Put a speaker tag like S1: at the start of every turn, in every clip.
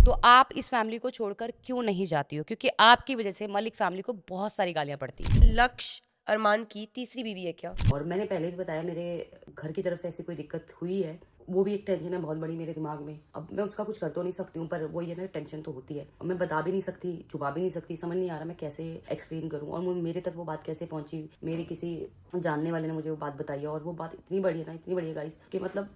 S1: तो आप इस फैमिली को छोड़कर क्यों नहीं जाती हो? क्योंकि आपकी वजह से मलिक फैमिली को बहुत सारी गालियां पड़ती हैं।
S2: लक्ष्य अरमान की तीसरी बीवी है क्या?
S1: और मैंने पहले भी बताया, मेरे घर की तरफ से ऐसी कोई दिक्कत हुई है, वो भी एक टेंशन है बहुत बड़ी मेरे दिमाग में। अब मैं उसका कुछ कर तो नहीं सकती हूँ, पर वो ये ना टेंशन तो होती है। और मैं बता भी नहीं सकती, छुपा भी नहीं सकती, समझ नहीं आ रहा मैं कैसे एक्सप्लेन करूँ। और मेरे तक वो बात कैसे पहुंची, मेरे किसी जानने वाले ने मुझे वो बात बताई है। और वो बात इतनी बड़ी है ना, इतनी बड़ी है गाइस, कि मतलब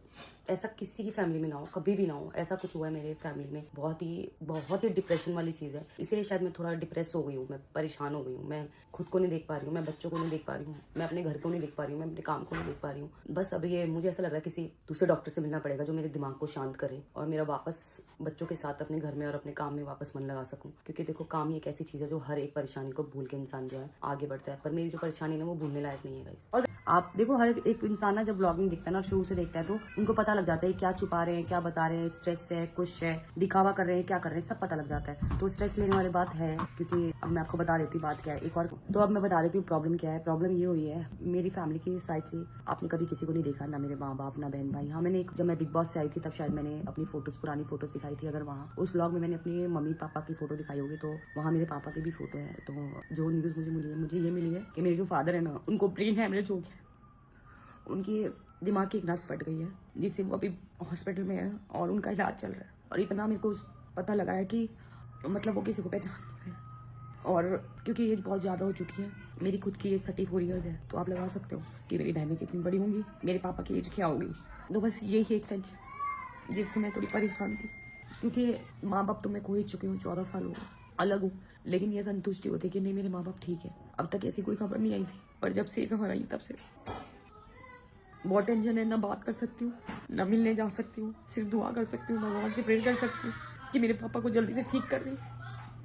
S1: ऐसा किसी की फैमिली में ना हो, कभी भी ना हो। ऐसा कुछ हुआ है मेरे फैमिली में, बहुत ही डिप्रेशन वाली चीज़ है। इसीलिए शायद मैं थोड़ा डिप्रेस हो गई हूँ, मैं परेशान हो गई हूँ। मैं खुद को नहीं देख पा रही हूँ, मैं बच्चों को नहीं देख पा रही हूँ, मैं अपने घर को नहीं देख पा रही हूँ, मैं अपने काम को नहीं देख पा रही हूँ। बस अब ये मुझे ऐसा लग रहा है किसी दूसरे डॉक्टर से मिलना पड़ेगा जो मेरे दिमाग को शांत करे और मेरा वापस बच्चों के साथ अपने घर में और अपने काम में वापस मन लगा सकूँ। क्योंकि देखो, काम ही एक ऐसी चीज़ है जो हर एक परेशानी को भूल के इंसान जो है आगे बढ़ता है। पर मेरी जो परेशानी है वो भूलने लायक नहीं है गाइस। और आप देखो, हर एक इंसान ना जब ब्लॉगिंग देखता है ना, शुरू से देखता है, तो उनको पता लग जाता है क्या छुपा रहे हैं, क्या बता रहे हैं, स्ट्रेस है, कुछ है, दिखावा कर रहे हैं, क्या कर रहे हैं, सब पता लग जाता है। तो स्ट्रेस लेने वाली बात है, क्योंकि अब मैं आपको बता देती हूँ बात क्या है। एक और तो अब मैं बता देती हूँ प्रॉब्लम क्या है। प्रॉब्लम ये हुई है, मेरी फैमिली की साइड से आपने कभी किसी को नहीं देखा, ना मेरे माँ बाप, ना बहन भाई। हाँ, मैंने जब मैं बिग बॉस से आई थी तब शायद मैंने अपनी फोटोज, पुरानी फोटोज दिखाई थी। अगर वहाँ उस व्लॉग में मैंने अपनी मम्मी पापा की फोटो दिखाई होगी, तो वहाँ मेरे पापा की भी फोटो है। तो जो न्यूज़ मुझे ये मिली है कि मेरे जो फादर है ना, उनको ब्रेन हैमरेज हो गया, उनकी दिमाग की एक नस फट गई है, जिससे वो अभी हॉस्पिटल में है और उनका इलाज चल रहा है। और इतना मेरे को पता लगा है कि मतलब वो किसी को पहचान नहीं रहे। और क्योंकि एज बहुत ज़्यादा हो चुकी है, मेरी खुद की एज 34 ईयर्स है, तो आप लगा सकते हो कि मेरी बहनें कितनी बड़ी होंगी, मेरे पापा की एज क्या होगी। तो बस यही एक टेंशन जिससे मैं थोड़ी परेशान थी, क्योंकि माँ बाप तो मैं खो ही चुकी हूँ, 14 साल हो गए, अलग हूँ। लेकिन ये संतुष्टि होती कि नहीं, मेरे माँ बाप ठीक है। अब तक ऐसी कोई खबर नहीं आई थी, पर जब से खबर आई तब से बहुत टेंशन है। ना बात कर सकती हूँ, ना मिलने जा सकती हूँ, सिर्फ दुआ कर सकती हूँ, भगवान से प्रेयर कर सकती हूँ कि मेरे पापा को जल्दी से ठीक कर दें।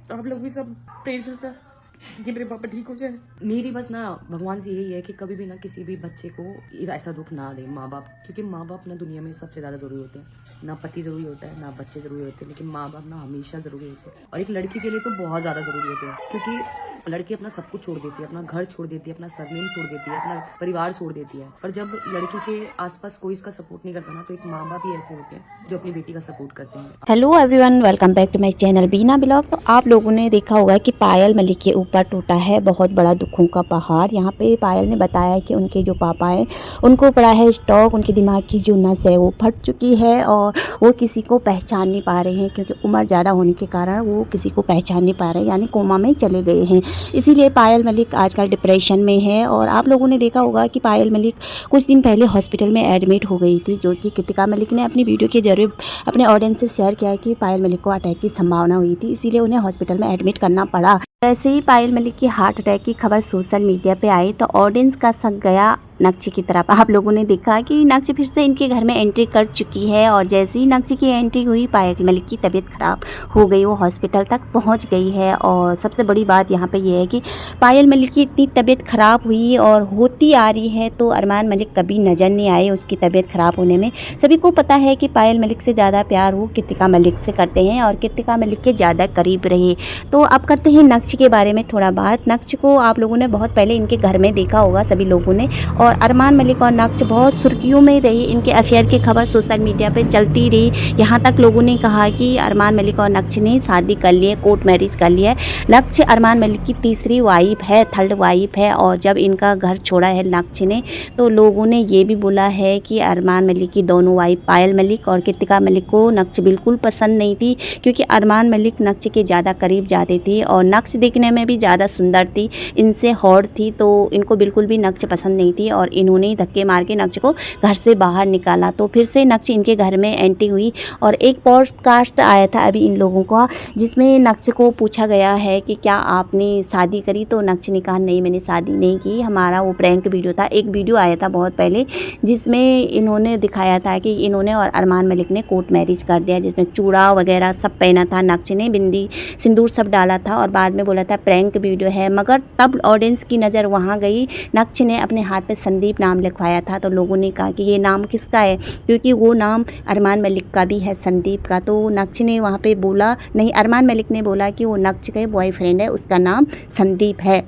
S1: तो आप लोग भी सब प्रेयर करता है कि मेरे पापा ठीक हो जाए। मेरी बस ना भगवान से यही है कि कभी भी ना किसी भी बच्चे को ऐसा दुख ना दे माँ बाप, क्योंकि माँ बाप ना दुनिया में सबसे ज़्यादा ज़रूरी होते हैं। ना पति ज़रूरी होता है, ना बच्चे ज़रूरी होते हैं, लेकिन माँ बाप ना हमेशा ज़रूरी होते हैं। और एक लड़की के लिए तो बहुत ज़्यादा ज़रूरी होते हैं, क्योंकि लड़की अपना सब कुछ छोड़ देती है, अपना घर छोड़ देती है, अपना सरनेम छोड़ देती है, अपना परिवार छोड़ देती है। पर जब लड़की के आसपास कोई उसका सपोर्ट नहीं करता ना, तो एक माँ बाप ही ऐसे होते हैं जो अपनी बेटी का सपोर्ट करते हैं।
S3: Hello everyone, welcome back to my channel Beena blog. तो आप लोगों ने देखा होगा कि पायल मलिक के ऊपर टूटा है बहुत बड़ा दुखों का पहाड़। यहाँ पे पायल ने बताया कि उनके जो पापा हैं उनको पड़ा है स्ट्रोक, उनके दिमाग की जो नस है वो फट चुकी है और वो किसी को पहचान नहीं पा रहे हैं, क्योंकि उम्र ज़्यादा होने के कारण वो किसी को पहचान नहीं पा रहे, यानी कोमा में चले गए हैं। इसीलिए पायल मलिक आजकल डिप्रेशन में है। और आप लोगों ने देखा होगा कि पायल मलिक कुछ दिन पहले हॉस्पिटल में एडमिट हो गई थी, जो कि कृतिका मलिक ने अपनी वीडियो के जरिए अपने ऑडियंस से शेयर किया है कि पायल मलिक को अटैक की संभावना हुई थी, इसीलिए उन्हें हॉस्पिटल में एडमिट करना पड़ा। वैसे ही पायल मलिक की हार्ट अटैक की खबर सोशल मीडिया पे आई तो ऑडियंस का शक गया नक्श की तरफ। आप लोगों ने देखा कि नक्श फिर से इनके घर में एंट्री कर चुकी है, और जैसे ही नक्श की एंट्री हुई पायल मलिक की तबीयत खराब हो गई, वो हॉस्पिटल तक पहुंच गई है। और सबसे बड़ी बात यहाँ पे ये है कि पायल मलिक की इतनी तबीयत खराब हुई और होती आ रही है, तो अरमान मलिक कभी नज़र नहीं आए उसकी तबीयत खराब होने में। सभी को पता है कि पायल मलिक से ज़्यादा प्यार वो कृतिका मलिक से करते हैं और कृतिका मलिक के ज़्यादा करीब रहे। तो अब करते हैं नक्श के बारे में थोड़ा बात। नक्श को आप लोगों ने बहुत पहले इनके घर में देखा होगा सभी लोगों ने, और अरमान मलिक और नक्श बहुत सुर्खियों में रही, इनके अफेयर की खबर सोशल मीडिया पे चलती रही। यहाँ तक लोगों ने कहा कि अरमान मलिक और नक्श ने शादी कर ली है, कोर्ट मैरिज कर लिया है। नक्श अरमान मलिक की तीसरी वाइफ है, थर्ड वाइफ है। और जब इनका घर छोड़ा है नक्श ने, तो लोगों ने ये भी बोला है कि अरमान मलिक की दोनों वाइफ पायल मलिक और कृतिका मलिक को नक्श बिल्कुल पसंद नहीं थी, क्योंकि अरमान मलिक नक्श के ज़्यादा करीब जाते थे और नक्श देखने में भी ज़्यादा सुंदर थी, इनसे हॉट थी, तो इनको बिल्कुल भी नक्श पसंद नहीं थी। और इन्होंने धक्के मार के नक्श को घर से बाहर निकाला। तो फिर से नक्श इनके घर में एंट्री हुई और एक पॉडकास्ट आया था अभी इन लोगों का, जिसमें नक्श को पूछा गया है कि क्या आपने शादी करी, तो नक्श ने कहा नहीं, मैंने शादी नहीं की, हमारा वो प्रैंक वीडियो था। एक वीडियो आया था बहुत पहले जिसमें इन्होंने दिखाया था कि इन्होंने और अरमान मलिक ने कोर्ट मैरिज कर दिया, जिसमें चूड़ा वगैरह सब पहना था, नक्श ने बिंदी सिंदूर सब डाला था, और बाद में बोला था प्रैंक वीडियो है। मगर तब ऑडियंस की नज़र वहाँ गई, नक्श ने अपने हाथ पे संदीप नाम लिखवाया था, तो लोगों ने कहा कि ये नाम किसका है, क्योंकि वो नाम अरमान मलिक का भी है, संदीप का। तो नक्श ने वहाँ पे बोला नहीं, अरमान मलिक ने बोला कि वो नक्श का बॉयफ्रेंड है, उसका नाम संदीप है।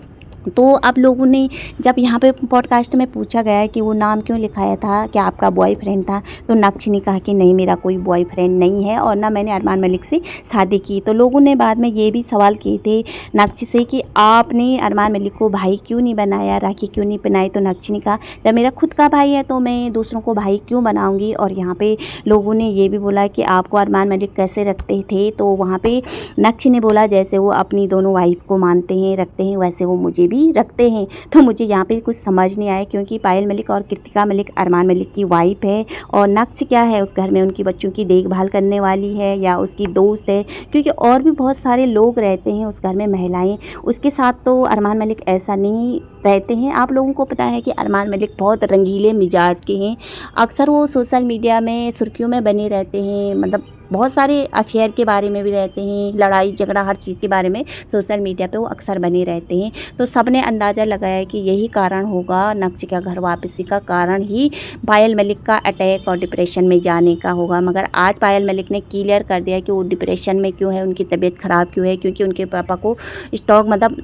S3: तो आप लोगों ने जब यहाँ पे पॉडकास्ट में पूछा गया कि वो नाम क्यों लिखाया था, क्या आपका बॉयफ्रेंड था, तो नक्श ने कहा कि नहीं, मेरा कोई बॉयफ्रेंड नहीं है और ना मैंने अरमान मलिक से शादी की। तो लोगों ने बाद में ये भी सवाल किए थे नक्श से कि आपने अरमान मलिक को भाई क्यों नहीं बनाया, राखी क्यों नहीं पहनाई। तो नक्श ने कहा जब मेरा खुद का भाई है तो मैं दूसरों को भाई क्यों बनाऊँगी। और यहाँ पे लोगों ने ये भी बोला कि आपको अरमान मलिक कैसे रखते थे, तो वहाँ पे नक्श ने बोला जैसे वो अपनी दोनों वाइफ को मानते हैं, रखते हैं, वैसे वो मुझे भी रखते हैं। तो मुझे यहाँ पे कुछ समझ नहीं आया, क्योंकि पायल मलिक और कृतिका मलिक अरमान मलिक की वाइफ है और नक्श क्या है, उस घर में उनकी बच्चों की देखभाल करने वाली है या उसकी दोस्त है, क्योंकि और भी बहुत सारे लोग रहते हैं उस घर में, महिलाएं। उसके साथ तो अरमान मलिक ऐसा नहीं रहते हैं। आप लोगों को पता है कि अरमान मलिक बहुत रंगीले मिजाज के हैं, अक्सर वो सोशल मीडिया में सुर्खियों में बने रहते हैं, मतलब बहुत सारे अफेयर के बारे में भी रहते हैं, लड़ाई झगड़ा हर चीज़ के बारे में सोशल मीडिया पे वो अक्सर बने रहते हैं। तो सब ने अंदाज़ा लगाया कि यही कारण होगा, नक्श का घर वापसी का कारण ही पायल मलिक का अटैक और डिप्रेशन में जाने का होगा। मगर आज पायल मलिक ने क्लियर कर दिया कि वो डिप्रेशन में क्यों है, उनकी तबीयत ख़राब क्यों है, क्योंकि उनके पापा को स्ट्रोक, मतलब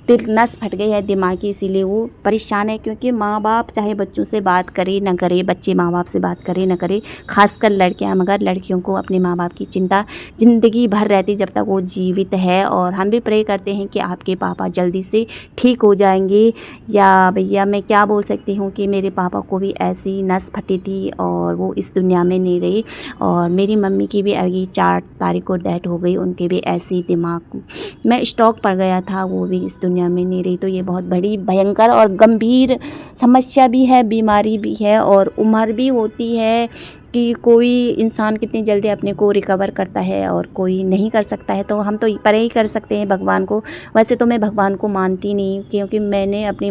S3: दिल नस फट गई है दिमागी, इसीलिए वो परेशान है। क्योंकि माँ बाप चाहे बच्चों से बात करे ना करे, बच्चे माँ बाप से बात करे ना करे, खासकर लड़कियाँ, मगर लड़कियों को अपने माँ बाप की चिंता ज़िंदगी भर रहती जब तक वो जीवित है। और हम भी प्रे करते हैं कि आपके पापा जल्दी से ठीक हो जाएंगे। या भैया मैं क्या बोल सकती हूँ कि मेरे पापा को भी ऐसी नस फटी थी और वो इस दुनिया में नहीं रही, और मेरी मम्मी की भी अभी 4 तारीख को डेथ हो गई, उनके भी ऐसी दिमाग में स्ट्रोक पड़ गया था, वो भी इस दुनिया में नहीं रही। तो ये बहुत बड़ी भयंकर और गंभीर समस्या भी है, बीमारी भी है, और उम्र भी होती है कि कोई इंसान कितनी जल्दी अपने को रिकवर करता है और कोई नहीं कर सकता है। तो हम तो परे ही कर सकते हैं भगवान को। वैसे तो मैं भगवान को मानती नहीं, क्योंकि मैंने अपनी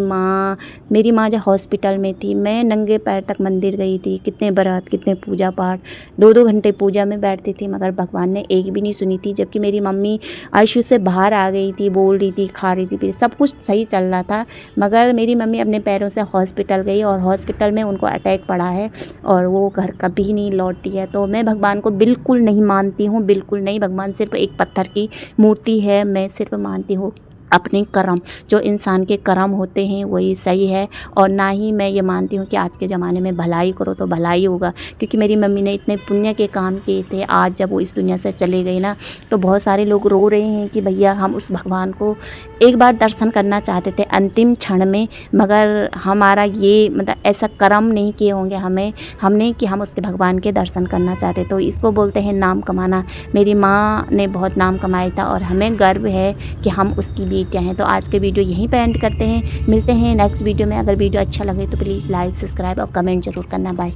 S3: मेरी माँ जब हॉस्पिटल में थी, मैं नंगे पैर तक मंदिर गई थी, कितने व्रत, कितने पूजा पाठ, 2-2 घंटे पूजा में बैठती थी, मगर भगवान ने एक भी नहीं सुनी थी। जबकि मेरी मम्मी आईसीयू से बाहर आ गई थी, बोल रही थी, खा रही थी, फिर सब कुछ सही चल रहा था, मगर मेरी मम्मी अपने पैरों से हॉस्पिटल गई और हॉस्पिटल में उनको अटैक पड़ा है और वो घर कभी नहीं लौटी है। तो मैं भगवान को बिल्कुल नहीं मानती हूँ, बिल्कुल नहीं। भगवान सिर्फ एक पत्थर की मूर्ति है। मैं सिर्फ मानती हूँ अपने कर्म, जो इंसान के कर्म होते हैं वही सही है। और ना ही मैं ये मानती हूँ कि आज के ज़माने में भलाई करो तो भलाई होगा, क्योंकि मेरी मम्मी ने इतने पुण्य के काम किए थे। आज जब वो इस दुनिया से चले गई ना, तो बहुत सारे लोग रो रहे हैं कि भैया हम उस भगवान को एक बार दर्शन करना चाहते थे अंतिम क्षण में, मगर हमारा ये मतलब ऐसा कर्म नहीं किए होंगे हमने कि हम उसके भगवान के दर्शन करना चाहते। तो इसको बोलते हैं नाम कमाना। मेरी माँ ने बहुत नाम कमाया था और हमें गर्व है कि हम उसकी बेटियाँ हैं। तो आज के वीडियो यहीं पे एंड करते हैं, मिलते हैं नेक्स्ट वीडियो में। अगर वीडियो अच्छा लगे तो प्लीज़ लाइक, सब्सक्राइब और कमेंट जरूर करना। बाय।